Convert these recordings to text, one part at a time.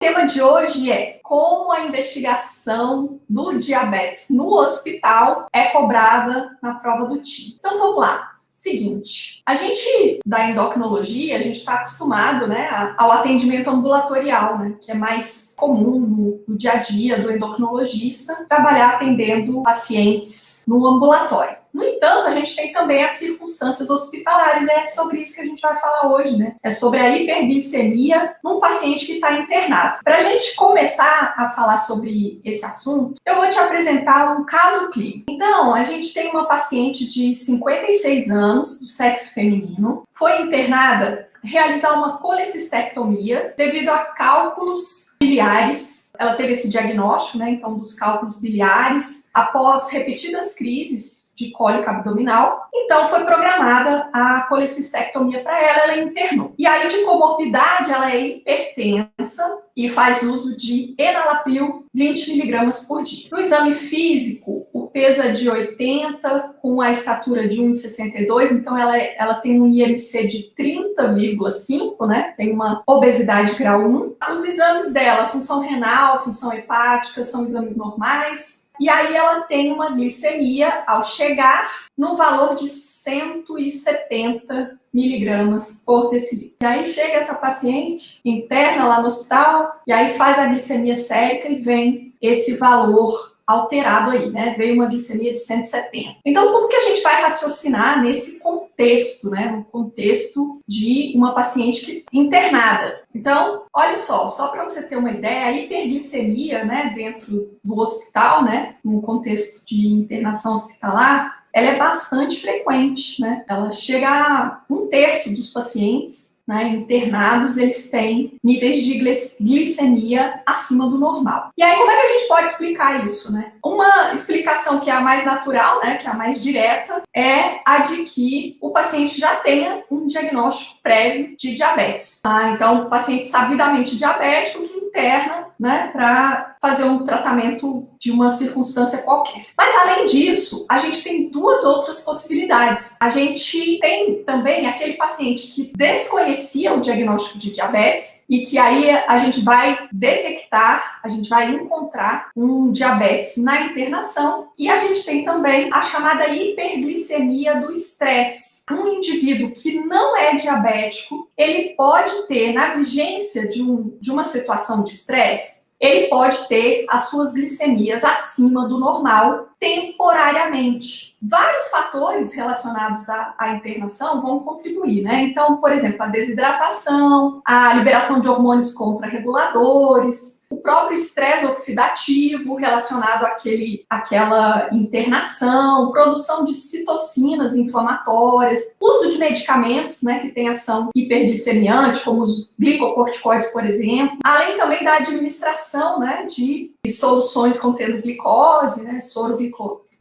O tema de hoje é como a investigação do diabetes no hospital é cobrada na prova do TIM. Então vamos lá. Seguinte, a gente da endocrinologia, a gente está acostumado, né, ao atendimento ambulatorial, né, que é mais comum no dia a dia do endocrinologista, trabalhar atendendo pacientes no ambulatório. No entanto, a gente tem também as circunstâncias hospitalares, é sobre isso que a gente vai falar hoje, né? É sobre a hiperglicemia num paciente que está internado. Para a gente começar a falar sobre esse assunto, eu vou te apresentar um caso clínico. Então, a gente tem uma paciente de 56 anos, do sexo feminino, foi internada realizar uma colecistectomia devido a cálculos biliares. Ela teve esse diagnóstico, né, então, dos cálculos biliares após repetidas crises de cólica abdominal. Então, foi programada a colecistectomia para ela internou. E aí, de comorbidade, ela é hipertensa e faz uso de enalapril 20 mg por dia. No exame físico, o peso é de 80, com a estatura de 1,62, então ela tem um IMC de 30,5, né? Tem uma obesidade grau 1. Os exames dela, função renal, função hepática, são exames normais. E aí ela tem uma glicemia, ao chegar, no valor de 170 miligramas por decilitro. E aí chega essa paciente, interna lá no hospital, e aí faz a glicemia sérica e vem esse valor alterado aí, né? Veio uma glicemia de 170. Então, como que a gente vai raciocinar nesse contexto, né? No contexto de uma paciente internada. Então, olha só para você ter uma ideia, a hiperglicemia, né, dentro do hospital, né, no contexto de internação hospitalar, ela é bastante frequente, né? Ela chega a 1/3 dos pacientes, né, internados, eles têm níveis de glicemia acima do normal. E aí, como é que a gente pode explicar isso, né? Uma explicação que é a mais natural, né, que é a mais direta, é a de que o paciente já tenha um diagnóstico prévio de diabetes. Então, o paciente sabidamente diabético que interna, né, para fazer um tratamento de uma circunstância qualquer. Mas, além disso, a gente tem duas outras possibilidades. A gente tem também aquele paciente que desconhecia o diagnóstico de diabetes e que aí a gente vai detectar, a gente vai encontrar um diabetes na internação. E a gente tem também a chamada hiperglicemia do estresse. Um indivíduo que não é diabético, ele pode ter, na vigência de uma situação de estresse, ele pode ter as suas glicemias acima do normal temporariamente. Vários fatores relacionados à internação vão contribuir, né? Então, por exemplo, a desidratação, a liberação de hormônios contrarreguladores, o próprio estresse oxidativo relacionado àquela internação, produção de citocinas inflamatórias, uso de medicamentos, né, que têm ação hiperglicemiante, como os glicocorticoides, por exemplo, além também da administração, né, de soluções contendo glicose, né, soro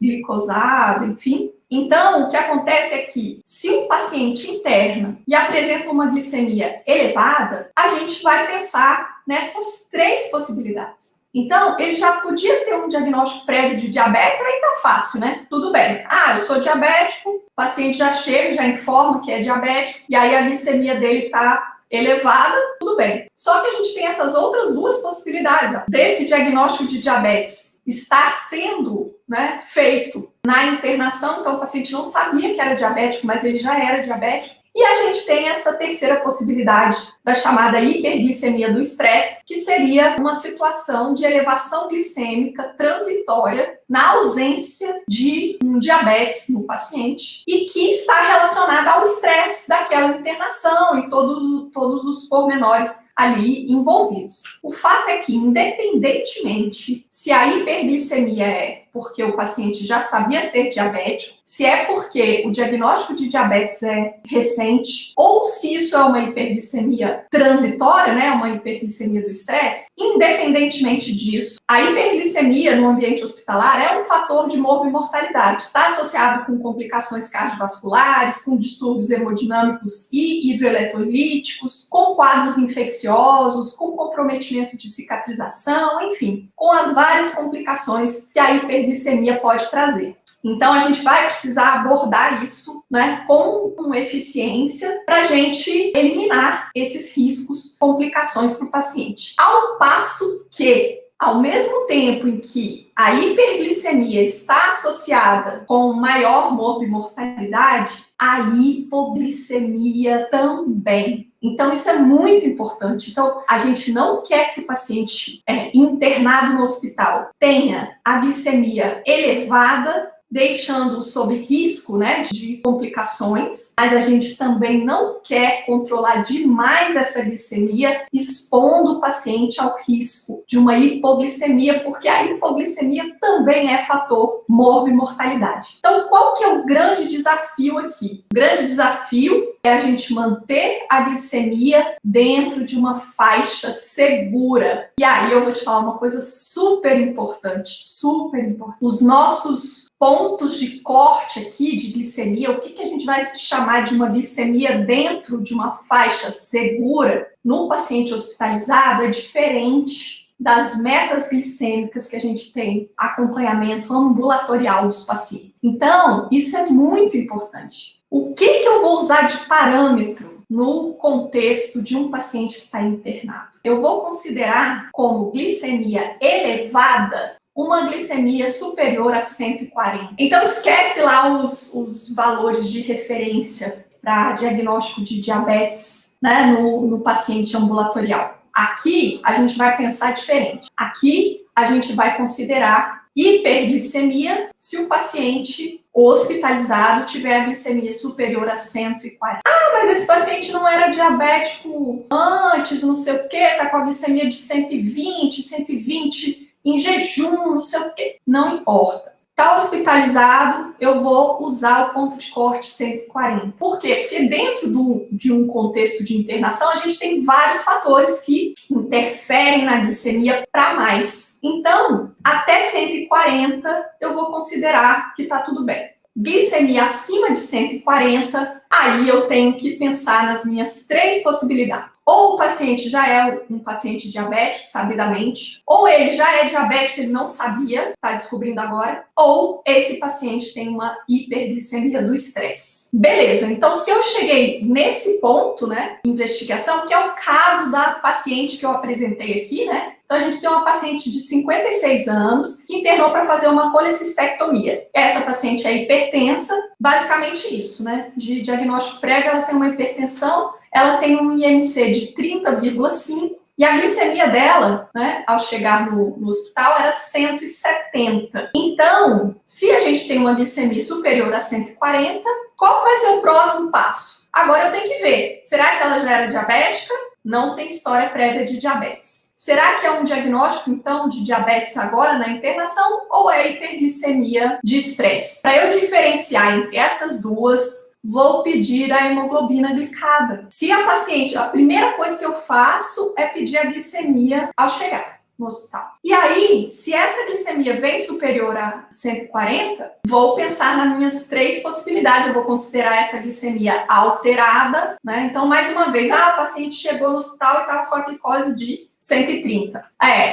glicosado, enfim. Então, o que acontece é que, se um paciente interna e apresenta uma glicemia elevada, a gente vai pensar nessas três possibilidades. Então, ele já podia ter um diagnóstico prévio de diabetes, aí tá fácil, né? Tudo bem. Eu sou diabético, o paciente já chega, já informa que é diabético, e aí a glicemia dele tá elevada, tudo bem. Só que a gente tem essas outras duas possibilidades, desse diagnóstico de diabetes estar sendo, né, feito na internação, então o paciente não sabia que era diabético, mas ele já era diabético. E a gente tem essa terceira possibilidade da chamada hiperglicemia do estresse, que seria uma situação de elevação glicêmica transitória na ausência de um diabetes no paciente e que está relacionada ao estresse daquela internação e todos os pormenores ali envolvidos. O fato é que, independentemente se a hiperglicemia é porque o paciente já sabia ser diabético, se é porque o diagnóstico de diabetes é recente, ou se isso é uma hiperglicemia transitória, né, uma hiperglicemia do estresse, independentemente disso, a hiperglicemia no ambiente hospitalar é um fator de morbimortalidade. Está associado com complicações cardiovasculares, com distúrbios hemodinâmicos e hidroeletrolíticos, com quadros infecciosos, com comprometimento de cicatrização, enfim, com as várias complicações que a hiperglicemia pode trazer. Então, a gente vai precisar abordar isso, né, com eficiência para a gente eliminar esses riscos, complicações para o paciente. Ao passo que, ao mesmo tempo em que a hiperglicemia está associada com maior morbimortalidade, a hipoglicemia também. Então, isso é muito importante. Então, a gente não quer que o paciente internado no hospital tenha a glicemia elevada, deixando-o sob risco, né, de complicações, mas a gente também não quer controlar demais essa glicemia, expondo o paciente ao risco de uma hipoglicemia, porque a hipoglicemia também é fator morbimortalidade. Então, qual que é o grande desafio aqui? O grande desafio é a gente manter a glicemia dentro de uma faixa segura. E aí eu vou te falar uma coisa super importante, super importante. Os nossos pontos de corte aqui de glicemia, o que a gente vai chamar de uma glicemia dentro de uma faixa segura no paciente hospitalizado é diferente das metas glicêmicas que a gente tem acompanhamento ambulatorial dos pacientes. Então, isso é muito importante. O que eu vou usar de parâmetro no contexto de um paciente que está internado? Eu vou considerar como glicemia elevada uma glicemia superior a 140. Então, esquece lá os valores de referência para diagnóstico de diabetes, né, no paciente ambulatorial. Aqui, a gente vai pensar diferente. Aqui, a gente vai considerar hiperglicemia se o paciente hospitalizado tiver a glicemia superior a 140. Ah, mas esse paciente não era diabético antes, não sei o quê, tá com a glicemia de 120 em jejum, não sei o quê. Não importa. Está hospitalizado, eu vou usar o ponto de corte 140. Por quê? Porque dentro de um contexto de internação, a gente tem vários fatores que interferem na glicemia para mais. Então, até 140, eu vou considerar que está tudo bem. Glicemia acima de 140, aí eu tenho que pensar nas minhas 3 possibilidades. Ou o paciente já é um paciente diabético, sabidamente, ou ele já é diabético, ele não sabia, está descobrindo agora, ou esse paciente tem uma hiperglicemia do estresse. Beleza, então se eu cheguei nesse ponto, né, investigação, que é o caso da paciente que eu apresentei aqui, né, então a gente tem uma paciente de 56 anos que internou para fazer uma colecistectomia. Essa paciente é hipertensa, basicamente isso, né, de diagnóstico prévio, ela tem uma hipertensão, ela tem um IMC de 30,5 e a glicemia dela, né, ao chegar no hospital, era 170. Então, se a gente tem uma glicemia superior a 140, qual vai ser o próximo passo? Agora eu tenho que ver, será que ela já era diabética? Não tem história prévia de diabetes. Será que é um diagnóstico, então, de diabetes agora na internação ou é hiperglicemia de estresse? Para eu diferenciar entre essas duas, vou pedir a hemoglobina glicada. Se a paciente, a primeira coisa que eu faço é pedir a glicemia ao chegar no hospital. E aí, se essa glicemia vem superior a 140, vou pensar nas minhas 3 possibilidades. Eu vou considerar essa glicemia alterada, né? Então, mais uma vez, a paciente chegou no hospital e estava com a glicose de 130.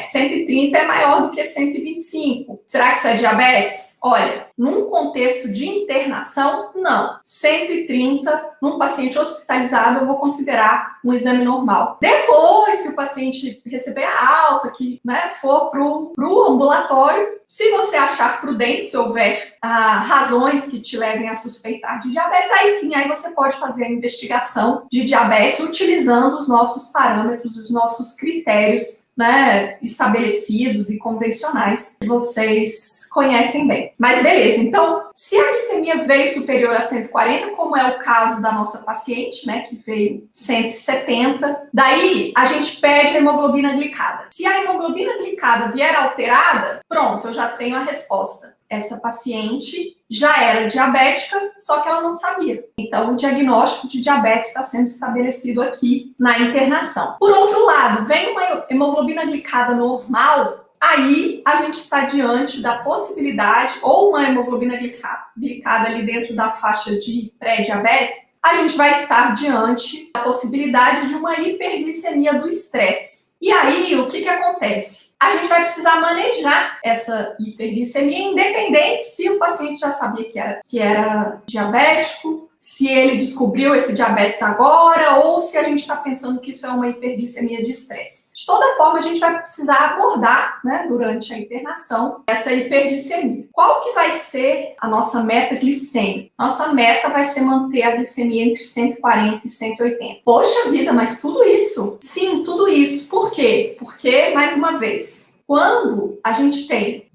130 é maior do que 125. Será que isso é diabetes? Olha, num contexto de internação, não. 130, num paciente hospitalizado, eu vou considerar um exame normal. Depois que o paciente receber a alta, que, né, for pro ambulatório, se você achar prudente, se houver razões que te levem a suspeitar de diabetes, aí sim, aí você pode fazer a investigação de diabetes utilizando os nossos parâmetros, os nossos critérios, né, estabelecidos e convencionais que vocês conhecem bem. Mas beleza, então, se a glicemia veio superior a 140, como é o caso da nossa paciente, né, que veio 170, daí a gente pede a hemoglobina glicada. Se a hemoglobina glicada vier alterada, pronto, eu já tenho a resposta. Essa paciente já era diabética, só que ela não sabia. Então, o diagnóstico de diabetes está sendo estabelecido aqui na internação. Por outro lado, vem uma hemoglobina glicada normal, aí a gente está diante da possibilidade, ou uma hemoglobina glicada ali dentro da faixa de pré-diabetes, a gente vai estar diante da possibilidade de uma hiperglicemia do estresse. E aí, o que acontece? a gente vai precisar manejar essa hiperglicemia, independente se o paciente já sabia que era diabético, se ele descobriu esse diabetes agora, ou se a gente está pensando que isso é uma hiperglicemia de estresse. De toda forma, a gente vai precisar abordar, né, durante a internação, essa hiperglicemia. Qual que vai ser a nossa meta glicêmica? Nossa meta vai ser manter a glicemia entre 140 e 180. Poxa vida, mas tudo isso? Sim, tudo isso. Por quê? Porque, mais uma vez, quando a gente tem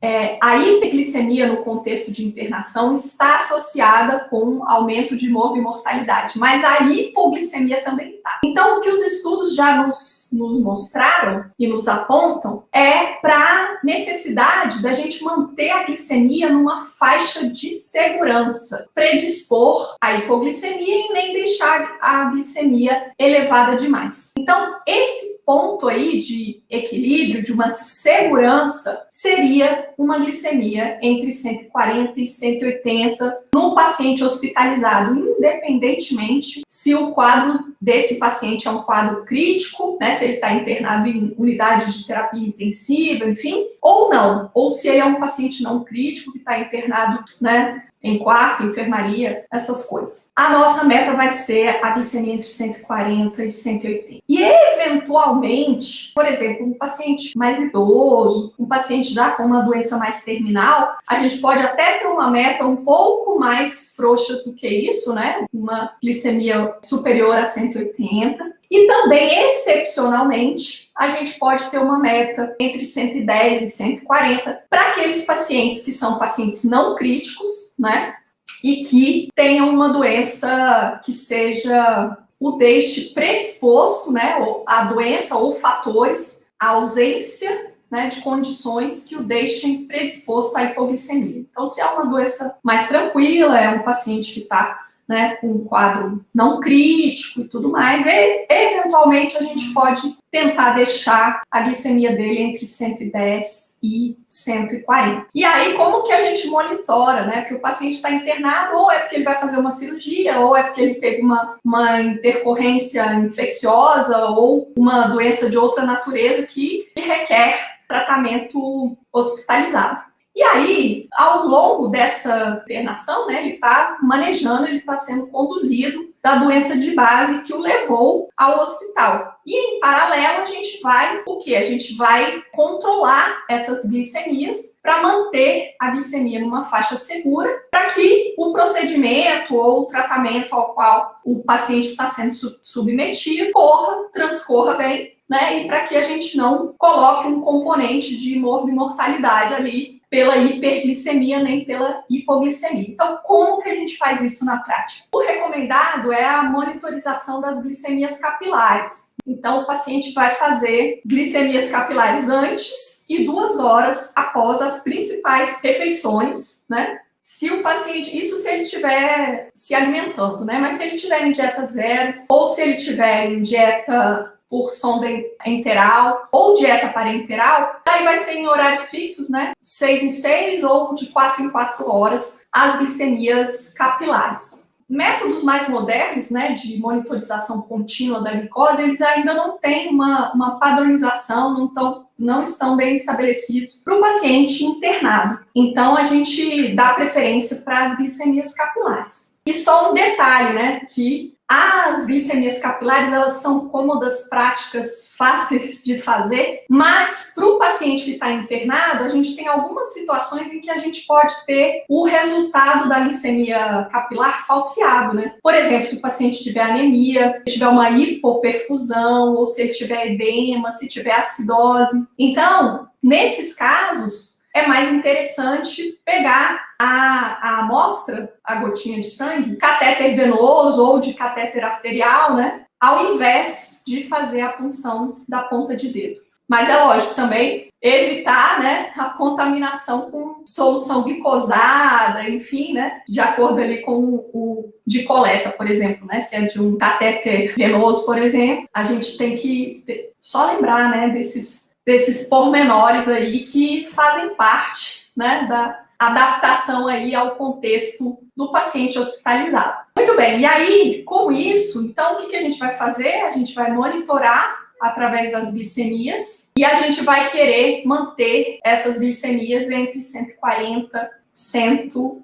a hiperglicemia no contexto de internação, está associada com aumento de morbimortalidade, mas a hipoglicemia também está. Então, o que os estudos já nos mostraram e nos apontam é para a necessidade da gente manter a glicemia numa faixa de segurança, predispor a hipoglicemia e nem deixar a glicemia elevada demais. Então, esse ponto aí de equilíbrio, de uma segurança, seria uma glicemia entre 140 e 180 no paciente hospitalizado, independentemente se o quadro desse paciente é um quadro crítico, né, se ele está internado em unidade de terapia intensiva, enfim, ou não, ou se ele é um paciente não crítico que está internado, né, em quarto, enfermaria, essas coisas. A nossa meta vai ser a glicemia entre 140 e 180. E, eventualmente, por exemplo, um paciente mais idoso, um paciente já com uma doença mais terminal, a gente pode até ter uma meta um pouco mais frouxa do que isso, né? Uma glicemia superior a 180. E também, excepcionalmente, a gente pode ter uma meta entre 110 e 140 para aqueles pacientes que são pacientes não críticos, né? E que tenham uma doença que seja o deixe predisposto, né? Ou a doença ou fatores, a ausência, né, de condições que o deixem predisposto à hipoglicemia. Então, se é uma doença mais tranquila, é um paciente que está, né, com um quadro não crítico e tudo mais, e eventualmente a gente pode tentar deixar a glicemia dele entre 110 e 140. E aí, como que a gente monitora, né? Porque o paciente está internado, ou é porque ele vai fazer uma cirurgia, ou é porque ele teve uma intercorrência infecciosa, ou uma doença de outra natureza que requer tratamento hospitalizado. E aí, ao longo dessa internação, né, ele está manejando, ele está sendo conduzido da doença de base que o levou ao hospital. E, em paralelo, a gente vai, o quê? A gente vai controlar essas glicemias para manter a glicemia numa faixa segura, para que o procedimento ou o tratamento ao qual o paciente está sendo submetido transcorra bem, né, e para que a gente não coloque um componente de morbimortalidade ali pela hiperglicemia nem pela hipoglicemia. Então, como que a gente faz isso na prática? O recomendado é a monitorização das glicemias capilares. Então, o paciente vai fazer glicemias capilares antes e 2 horas após as principais refeições, né? Se o paciente, isso se ele estiver se alimentando, né? Mas se ele estiver em dieta zero ou se ele estiver em dieta por sonda enteral ou dieta parenteral, daí vai ser em horários fixos, né? 6 em 6 ou de 4 em 4 horas, as glicemias capilares. Métodos mais modernos, né, de monitorização contínua da glicose, eles ainda não têm uma padronização, não estão bem estabelecidos para o paciente internado. Então, a gente dá preferência para as glicemias capilares. E só um detalhe, né, que as glicemias capilares, elas são cômodas, práticas, fáceis de fazer, mas para o paciente que está internado, a gente tem algumas situações em que a gente pode ter o resultado da glicemia capilar falseado, né? Por exemplo, se o paciente tiver anemia, se tiver uma hipoperfusão, ou se ele tiver edema, se tiver acidose. Então, nesses casos, é mais interessante pegar a amostra, a gotinha de sangue, catéter venoso ou de catéter arterial, né? Ao invés de fazer a punção da ponta de dedo. Mas é lógico também evitar, né, a contaminação com solução glicosada, enfim, né, de acordo ali com o de coleta, por exemplo, né, se é de um catéter venoso, por exemplo, a gente tem que só lembrar, né, desses pormenores aí que fazem parte, né, da adaptação aí ao contexto do paciente hospitalizado. Muito bem, e aí, com isso, então, o que a gente vai fazer? A gente vai monitorar através das glicemias, e a gente vai querer manter essas glicemias entre 140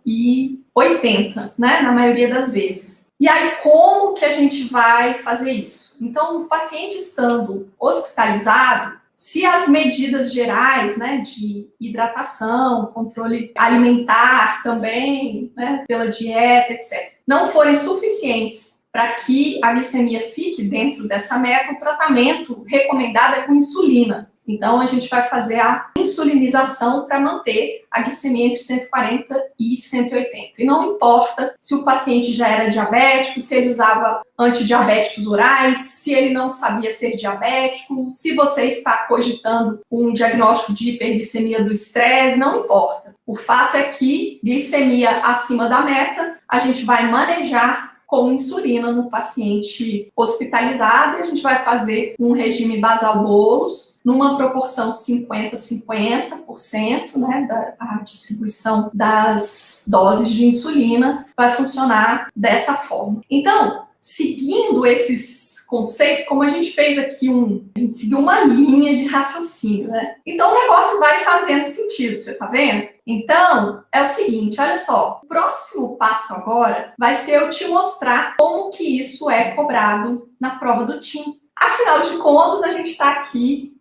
e 180, né, na maioria das vezes. E aí, como que a gente vai fazer isso? Então, o paciente estando hospitalizado, se as medidas gerais, né, de hidratação, controle alimentar também, né, pela dieta, etc., não forem suficientes para que a glicemia fique dentro dessa meta, o tratamento recomendado é com insulina. Então, a gente vai fazer a insulinização para manter a glicemia entre 140 e 180. E não importa se o paciente já era diabético, se ele usava antidiabéticos orais, se ele não sabia ser diabético, se você está cogitando um diagnóstico de hiperglicemia do estresse, não importa. O fato é que glicemia acima da meta, a gente vai manejar com insulina no paciente hospitalizado, e a gente vai fazer um regime basal bolos numa proporção 50-50%, né, a distribuição das doses de insulina vai funcionar dessa forma. Então, seguindo esses conceitos, como a gente fez aqui a gente seguiu uma linha de raciocínio, né? Então o negócio vai fazendo sentido, você tá vendo? Então, é o seguinte, olha só, o próximo passo agora vai ser eu te mostrar como que isso é cobrado na prova do TIM. Afinal de contas, a gente está aqui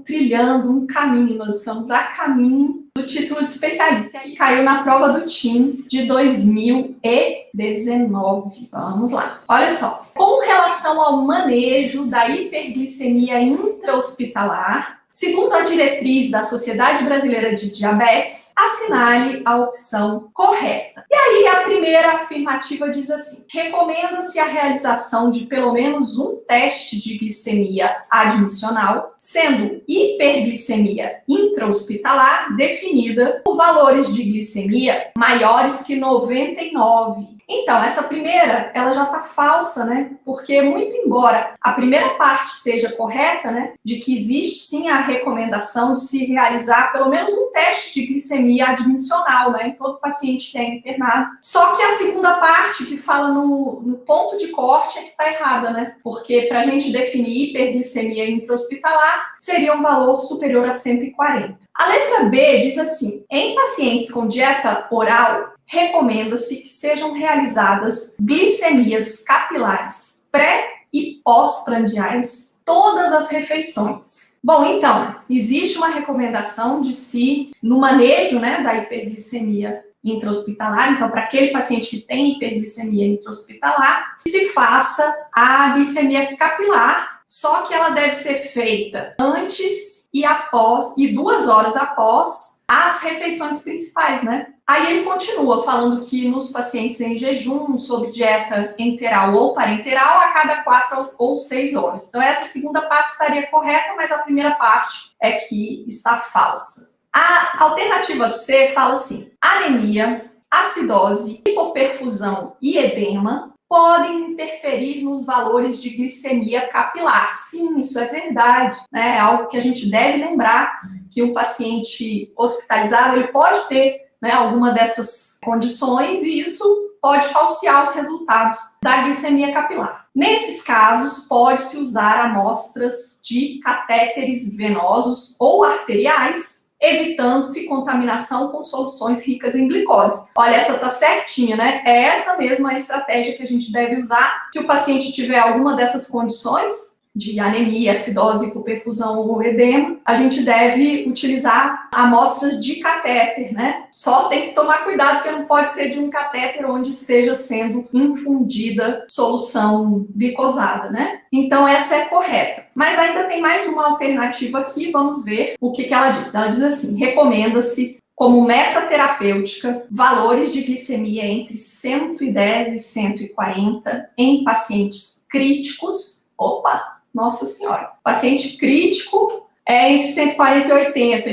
trilhando um caminho, nós estamos a caminho do título de especialista. E aí caiu na prova do TIM de 2019. Vamos lá. Olha só. Com relação ao manejo da hiperglicemia intra-hospitalar, segundo a diretriz da Sociedade Brasileira de Diabetes, assinale a opção correta. E aí a primeira afirmativa diz assim: recomenda-se a realização de pelo menos um teste de glicemia admissional, sendo hiperglicemia intra-hospitalar definida por valores de glicemia maiores que 99. Então, essa primeira, ela já está falsa, né? Porque, muito embora a primeira parte esteja correta, né? De que existe, sim, a recomendação de se realizar pelo menos um teste de glicemia admissional, né? Em todo paciente que é internado. Só que a segunda parte, que fala no ponto de corte, é que está errada, né? Porque, para a gente definir hiperglicemia intra-hospitalar, seria um valor superior a 140. A letra B diz assim: em pacientes com dieta oral, recomenda-se que sejam realizadas glicemias capilares pré e pós-prandiais todas as refeições. Bom, então, existe uma recomendação de se, no manejo, né, da hiperglicemia intra-hospitalar, então, para aquele paciente que tem hiperglicemia intra-hospitalar, se faça a glicemia capilar, só que ela deve ser feita antes e após, e 2 horas após as refeições principais, né? Aí ele continua falando que nos pacientes em jejum, sob dieta enteral ou parenteral, a cada 4 ou 6 horas. Então, essa segunda parte estaria correta, mas a primeira parte é que está falsa. A alternativa C fala assim: anemia, acidose, hipoperfusão e edema podem interferir nos valores de glicemia capilar. Sim, isso é verdade, né? É algo que a gente deve lembrar, que um paciente hospitalizado, ele pode ter, né, alguma dessas condições, e isso pode falsear os resultados da glicemia capilar. Nesses casos, pode-se usar amostras de catéteres venosos ou arteriais, evitando-se contaminação com soluções ricas em glicose. Olha, essa tá certinha, né? É essa mesma estratégia que a gente deve usar se o paciente tiver alguma dessas condições, de anemia, acidose, hipoperfusão ou edema, a gente deve utilizar amostra de catéter, né? Só tem que tomar cuidado, porque não pode ser de um catéter onde esteja sendo infundida solução glicosada, né? Então, essa é correta. Mas ainda tem mais uma alternativa aqui, vamos ver o que ela diz. Ela diz assim: recomenda-se como meta terapêutica valores de glicemia entre 110 e 140 em pacientes críticos. Opa! Nossa Senhora. Paciente crítico é entre 140 e 80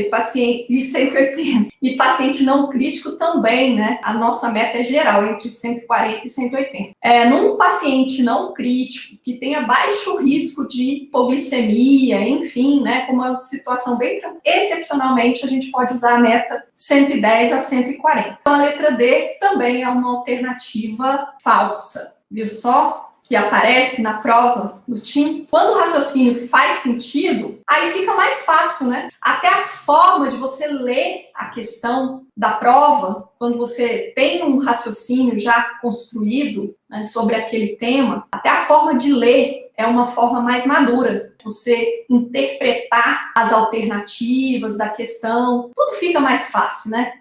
e 180. E paciente não crítico também, né? A nossa meta é geral, entre 140 e 180. Num paciente não crítico, que tenha baixo risco de hipoglicemia, enfim, né? Com uma situação bem excepcionalmente, a gente pode usar a meta 110 a 140. Então, a letra D também é uma alternativa falsa. Viu só? que aparece na prova do TIM, quando o raciocínio faz sentido, aí fica mais fácil, né? Até a forma de você ler a questão da prova, quando você tem um raciocínio já construído, né, sobre aquele tema, até a forma de ler é uma forma mais madura. Você interpretar as alternativas da questão, tudo fica mais fácil, né?